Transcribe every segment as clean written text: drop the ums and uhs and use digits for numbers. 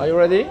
Are you ready?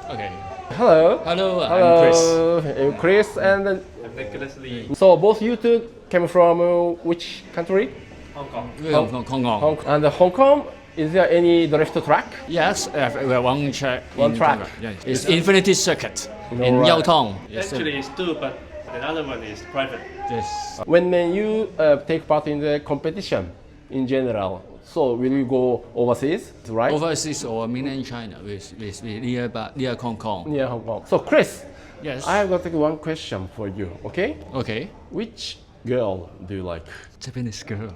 Okay. Hello. Hello, Hello. I'm Chris. I'm Chris and I'm Nicholas Lee. so both you two came from which country? Hong Kong. We're from Hong Kong. Hong And Hong Kong. Is there any drift track? Yes, we have one track. One in track. Hong Kong. Yeah. It's Infinity Circuit in Alright. Yaotong. Yes, Actually, it's two, but another one is private. yes. When you take part in the competition in general, so will you go overseas, right? Overseas or mainland China, with near Hong Kong. Near Hong Kong. So Chris, Yes. I have got one question for you. Okay? Okay. Which girl do you like? Japanese girl.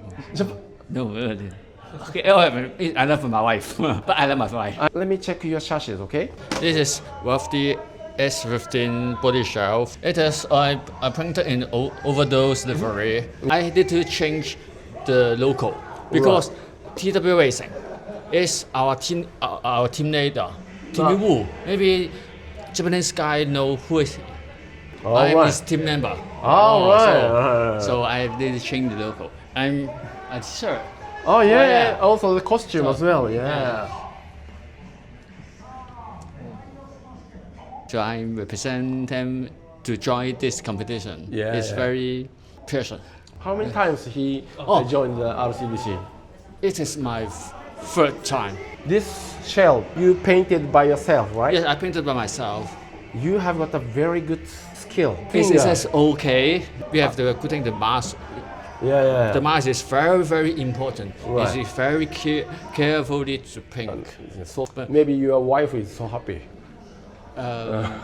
No, really. Okay. Oh, I love my wife, but I love my wife. Let me check your chassis. Okay? This is with the S15 body shelf. It is I printed in overdose livery. I need to change the logo because TW Racing is our team leader, Timmy Wu. Maybe Japanese guy know who is he. I'm his team member. Alright. So I need to change the logo. I'm a t-shirt. Oh yeah, yeah. yeah. Also the costume as well. Yeah. So I represent him to join this competition. Yeah, It's yeah. very passion. How many times he joined the RCBC? It is my third time. This shell you painted by yourself, right? Yes, I painted by myself. You have got a very good skill. This Finger. is okay. We have to putting the mask. Yeah, yeah. The mask is very, very important. Right. It's very carefully to paint. So maybe your wife is so happy.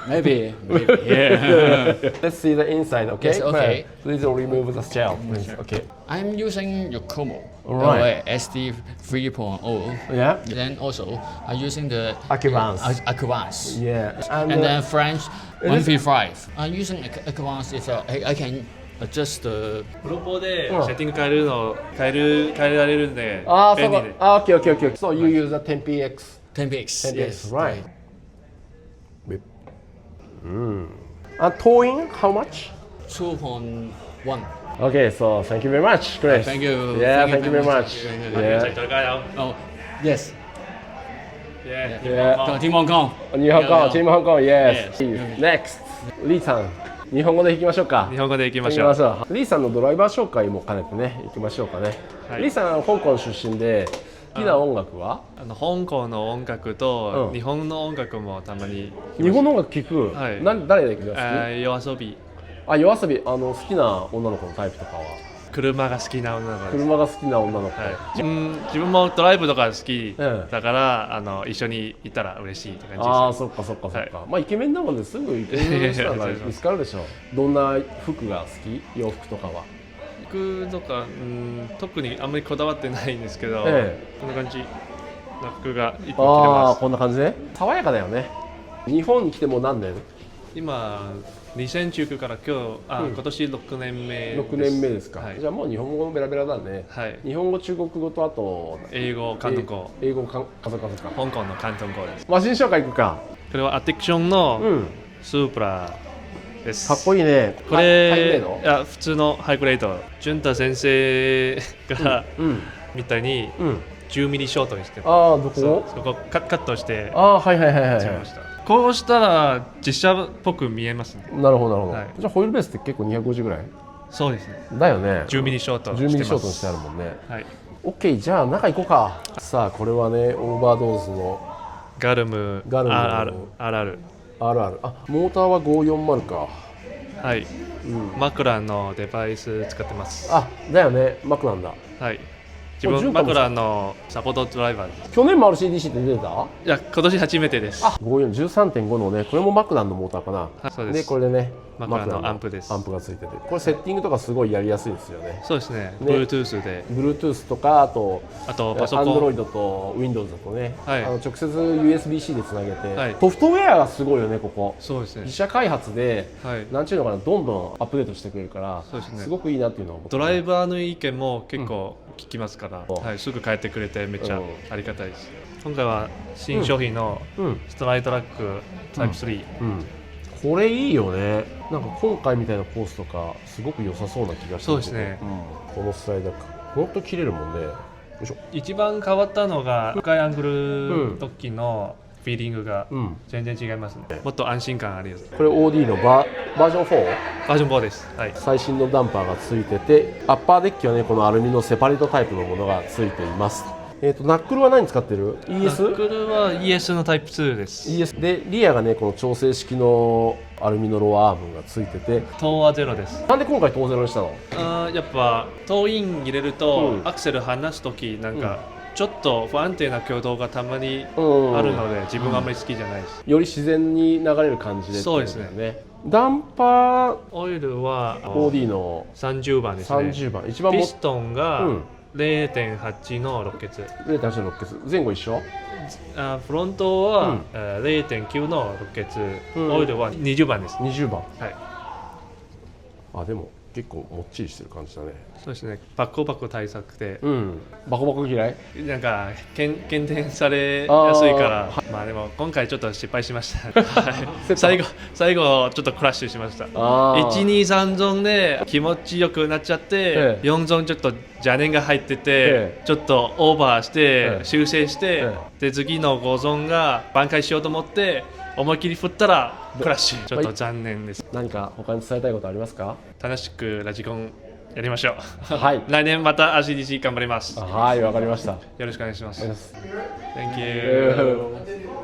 Maybe. Yeah. Let's see the inside, okay? Yes, okay. Please remove the shell, please. Okay. I'm using Yokomo Alright. SD 3.0. Yeah. Then also I'm using the Acuvance. Acuvance. Yeah. And then French 135. I'm using Acuvance if I can adjust the プロポでセッティング変えられるんで、Ah, 便 so 利で。okay, okay, okay. So you use the 10px. 10px. 10px, Yes. right? And towing, how much? 2.1. Okay, so thank you very much, Chris. Thank you. Yeah, thank you very much. 一齊加油。 Oh, yes. Yeah. Yeah. Team Hong Kong. 日本語、 Yeah, チーム香港、Yes. Yes. Next. リーさん、日本語で行きましょうか。日本語で行きましょう行きまし。ょう。リーさんのドライバー紹介も兼ねてね、行きましょうかね。はいリーさん、香港出身で、好きな音楽は香港の音楽と日本の音楽もたまに。日本の音楽聴く、はい誰が好き夜遊び。あ、夜遊び、好きな女の子のタイプとかは車が好きな女の子です。車が好きな女の子。はい、自分もドライブとか好きうんだから、一緒に行ったら嬉しいって感じです。ああ、そっかそっかそっか。まあイケメンなもんですぐイケメンの人が見つかるでしょう。どんな服が好き？洋服とかは。服とか、特にあんまりこだわってないんですけど、えこんな感じの服がいつも着てああ、ます。こんな感じね。爽やかだよね。日本に来てもう何年今2019から今年6年目です。 ？6年目ですか。はいじゃあもう日本語ベラベラだね。はい、日本語、中国語とあと英語、広東語、英語かそかそか。香港の広東語です。マシン紹介いくか。これはアティクションのうん。スープラです。かっこいいね。こハイグレれ、ードいや普通のハイグレード。潤太先生が、みたいにうん。 10ミリショートにしてます。ああ、どそうこ？そこカットしてああ、はいはいはいはいはしました。こうしたら実車っぽく見えますね。い。なるほどなるほど。はいじゃあホイールベースって結構250ぐらい？そうですね。だよね。 10ミリショート10ミリショートにししてあるもんね。はい。オッケー、じゃあ中行こうか。さあ、これはね、オーバードーズのガルムガルム RR。 RR。あ、モーターは540か。はい。マクランのデバイス使ってます。あ、だよね、マクなんだ。はい。自もう潤太も分マクランのサポートドライバーです。去年も RCDC って出てた？いや今年初めてです。あ、5413.5のね、これもマクランのモーターかな。はいそうですで、これでね、マクランのアンプですアンプがついてて、これセッティングとかすごいやりやすいですよね。そうですね。ね Bluetooth で、 Bluetooth とか、あとあとパソコン。 Android と Windows だとね、はい直接 USB-C でつなげて、はいソフトウェアがすごいよね、ここ。そうですね自。社開発で、はい。なんちゅうのかな、どんどんアップデートしてくれるから、そうですねすごくいいなっていうのを思ってドライバーの意見も結構聞きますから、うんはい、すぐ帰ってくれてめっちゃうんありがたいです。今回は新商品のうん、ストライトラックタイプ3、うん、これいいよね。なんか今回みたいなコースとかすごく良さそうな気がしてそうですねうん、このスライダーかほんと切れるもんね。よいしょ。一番変わったのが深いアングル時のフィーリングが全然違いますね、もっと安心感あります。これ OD のバージョン 4？ バージョン4です。はい。最新のダンパーがついてて、アッパーデッキはねこのアルミのセパレートタイプのものがついています。ナックルは何使ってる？ ES？ ナックルは ES のタイプ2です。 ES でリアがねこの調整式のアルミのロアアームがついてて、トーはゼロです。なんで今回トーゼロにしたの？やっぱトーイン入れると、うんアクセル離す時なんか、ちょっと不安定な挙動がたまにあるので、自分はあんまり好きじゃないです。より自然に流れる感じでってことだよそうですね。ダンパーオイルは OD の30番ですね。 30番一番ピストンがうん 0.8 の6ケツ、 0.86ケツ前後一緒？フロントは、0.9 の6ケツ、うんオイルは20番です。20番。はい。あでも結構もっちりしてる感じだね。そうですね。バコバコ対策で、バコバコ嫌い？なんか減点されやすいから、まあでも今回ちょっと失敗しましたはい最後ちょっとクラッシュしました。1、2、3ゾーンで気持ちよくなっちゃって、4ゾーンちょっと邪念が入ってて、ちょっとオーバーして、修正して、で次の5ゾーンが挽回しようと思って思いっきり振ったらクラッシュ。ちょっと残念です。何か他に伝えたいことありますか？楽しくラジコンやりましょうはい来年また RCDC 頑張ります。はい、わかりました。よろしくお願いします。ありがとうございます。 Thank you